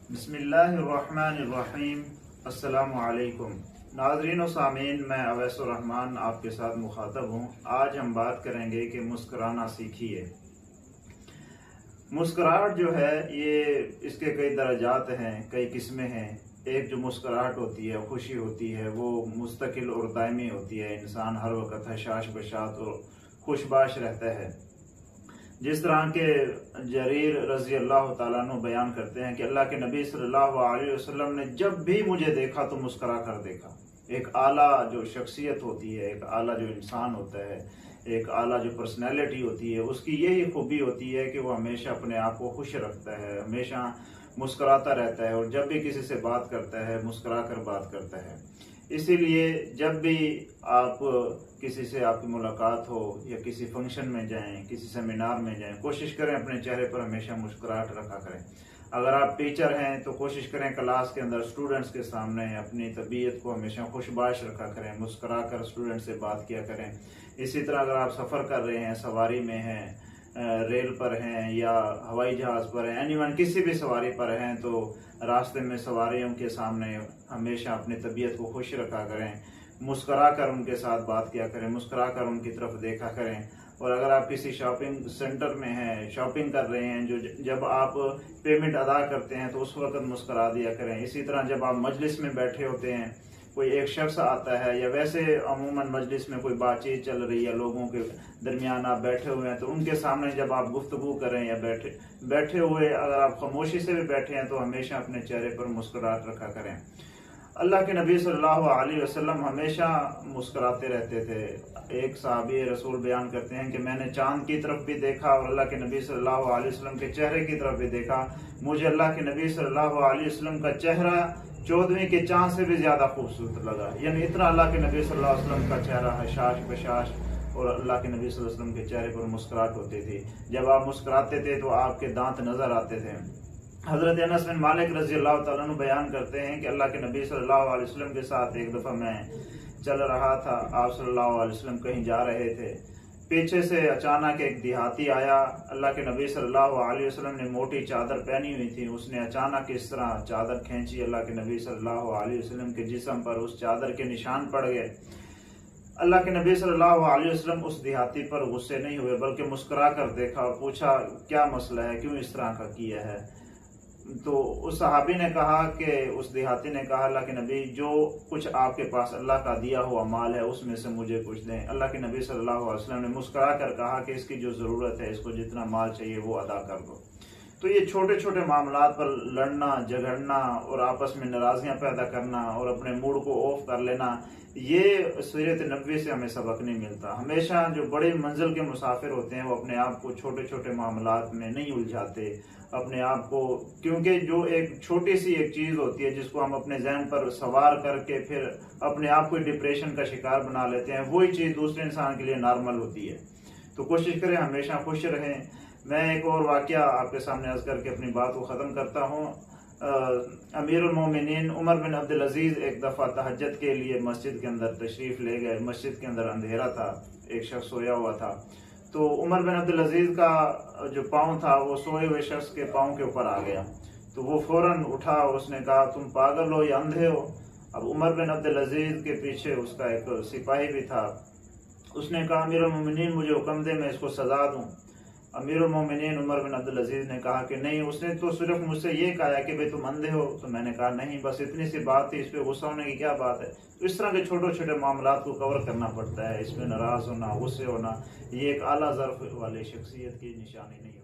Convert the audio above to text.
بسم اللہ الرحمن الرحیم۔ السلام علیکم ناظرین و سامعین، میں اویس الرحمن آپ کے ساتھ مخاطب ہوں۔ آج ہم بات کریں گے کہ مسکرانا سیکھیے۔ مسکراہٹ جو ہے یہ اس کے کئی درجات ہیں، کئی قسمیں ہیں۔ ایک جو مسکراہٹ ہوتی ہے، خوشی ہوتی ہے، وہ مستقل اور دائمی ہوتی ہے۔ انسان ہر وقت حشاش بشاط اور خوش باش رہتا ہے۔ جس طرح کے جریر رضی اللہ تعالیٰ عنہ بیان کرتے ہیں کہ اللہ کے نبی صلی اللہ علیہ وسلم نے جب بھی مجھے دیکھا تو مسکرا کر دیکھا۔ ایک اعلیٰ جو شخصیت ہوتی ہے، ایک اعلیٰ جو انسان ہوتا ہے، ایک اعلیٰ جو پرسنالٹی ہوتی ہے، اس کی یہی خوبی ہوتی ہے کہ وہ ہمیشہ اپنے آپ کو خوش رکھتا ہے، ہمیشہ مسکراتا رہتا ہے، اور جب بھی کسی سے بات کرتا ہے مسکرا کر بات کرتا ہے۔ اسی لیے جب بھی آپ کسی سے آپ کی ملاقات ہو یا کسی فنکشن میں جائیں، کسی سیمینار میں جائیں، کوشش کریں اپنے چہرے پر ہمیشہ مسکراہٹ رکھا کریں۔ اگر آپ ٹیچر ہیں تو کوشش کریں کلاس کے اندر اسٹوڈنٹس کے سامنے اپنی طبیعت کو ہمیشہ خوش باش رکھا کریں، مسکرا کر اسٹوڈنٹ سے بات کیا کریں۔ اسی طرح اگر آپ سفر کر رہے ہیں، سواری میں ہیں، ریل پر ہیں یا ہوائی جہاز پر ہیں، اینی ون کسی بھی سواری پر ہیں، تو راستے میں سواریوں کے سامنے ہمیشہ اپنی طبیعت کو خوش رکھا کریں، مسکرا کر ان کے ساتھ بات کیا کریں، مسکرا کر ان کی طرف دیکھا کریں۔ اور اگر آپ کسی شاپنگ سینٹر میں ہیں، شاپنگ کر رہے ہیں، جب آپ پیمنٹ ادا کرتے ہیں تو اس وقت مسکرا دیا کریں۔ اسی طرح جب آپ مجلس میں بیٹھے ہوتے ہیں، کوئی ایک شخص آتا ہے یا ویسے عموماً مجلس میں کوئی بات چیت چل رہی ہے، لوگوں کے درمیان آپ بیٹھے ہوئے ہیں، تو ان کے سامنے جب آپ گفتگو کریں یا بیٹھے ہوئے اگر آپ خاموشی سے بھی بیٹھے ہیں تو ہمیشہ اپنے چہرے پر مسکراہٹ رکھا کریں۔ اللہ کے نبی صلی اللہ علیہ وسلم ہمیشہ مسکراتے رہتے تھے۔ ایک صحابی رسول بیان کرتے ہیں کہ میں نے چاند کی طرف بھی دیکھا اور اللہ کے نبی صلی اللہ علیہ وسلم کے چہرے کی طرف بھی دیکھا، مجھے اللہ کے نبی صلی اللہ علیہ وسلم کا چہرہ 14ویں کے چاند سے بھی زیادہ خوبصورت لگا۔ یعنی اتنا اللہ کے نبی صلی اللہ علیہ وسلم کا چہرہ حشاش بشاش، اور اللہ کے نبی صلی اللہ علیہ وسلم کے چہرے پر مسکراہٹ ہوتی تھی۔ جب آپ مسکراتے تھے تو آپ کے دانت نظر آتے تھے۔ حضرت انس بن مالک رضی اللہ تعالیٰ عنہ بیان کرتے ہیں کہ اللہ کے نبی صلی اللہ علیہ وسلم کے ساتھ ایک دفعہ میں چل رہا تھا، آپ صلی اللہ علیہ وسلم کہیں جا رہے تھے، پیچھے سے اچانک ایک دیہاتی آیا۔ اللہ کے نبی صلی اللہ علیہ وسلم نے موٹی چادر پہنی ہوئی تھی، اس نے اچانک اس طرح چادر کھینچی، اللہ کے نبی صلی اللہ علیہ وسلم کے جسم پر اس چادر کے نشان پڑ گئے۔ اللہ کے نبی صلی اللہ علیہ وسلم اس دیہاتی پر غصے نہیں ہوئے بلکہ مسکرا کر دیکھا اور پوچھا کیا مسئلہ ہے، کیوں اس طرح کا کیا ہے؟ تو اس صحابی نے کہا کہ اس دیہاتی نے کہا اللہ کے نبی، جو کچھ آپ کے پاس اللہ کا دیا ہوا مال ہے اس میں سے مجھے کچھ دیں۔ اللہ کے نبی صلی اللہ علیہ وسلم نے مسکرا کر کہا کہ اس کی جو ضرورت ہے، اس کو جتنا مال چاہیے وہ ادا کر دو۔ تو یہ چھوٹے چھوٹے معاملات پر لڑنا جھگڑنا اور آپس میں ناراضیاں پیدا کرنا اور اپنے موڈ کو آف کر لینا، یہ سیرت نبوی سے ہمیں سبق نہیں ملتا۔ ہمیشہ جو بڑی منزل کے مسافر ہوتے ہیں وہ اپنے آپ کو چھوٹے چھوٹے معاملات میں نہیں الجھاتے، اپنے آپ کو، کیونکہ جو ایک چھوٹی سی ایک چیز ہوتی ہے جس کو ہم اپنے ذہن پر سوار کر کے پھر اپنے آپ کو ڈپریشن کا شکار بنا لیتے ہیں، وہی چیز دوسرے انسان کے لیے نارمل ہوتی ہے۔ تو کوشش کریں ہمیشہ خوش رہیں۔ میں ایک اور واقعہ آپ کے سامنے عرض کر کے اپنی بات کو ختم کرتا ہوں۔ امیر المومنین عمر بن عبدالعزیز ایک دفعہ تہجد کے لیے مسجد کے اندر تشریف لے گئے۔ مسجد کے اندر اندھیرا تھا، ایک شخص سویا ہوا تھا، تو عمر بن عبدالعزیز کا جو پاؤں تھا وہ سوئے ہوئے شخص کے پاؤں کے اوپر آ گیا، تو وہ فوراً اٹھا اور اس نے کہا تم پاگل ہو یا اندھے ہو؟ اب عمر بن عبدالعزیز کے پیچھے اس کا ایک سپاہی بھی تھا، اس نے کہا امیر المومنین مجھے حکم دے میں اس کو سزا دوں۔ امیر المومنین عمر بن عبدالعزیز نے کہا کہ نہیں، اس نے تو صرف مجھ سے یہ کہا ہے کہ بھئی تم اندھے ہو، تو میں نے کہا نہیں، بس اتنی سی بات تھی، اس پہ غصہ ہونے کی کیا بات ہے؟ تو اس طرح کے چھوٹے چھوٹے معاملات کو کور کرنا پڑتا ہے، اس میں ناراض ہونا، غصے ہونا، یہ ایک اعلیٰ ظرف والی شخصیت کی نشانی نہیں ہے۔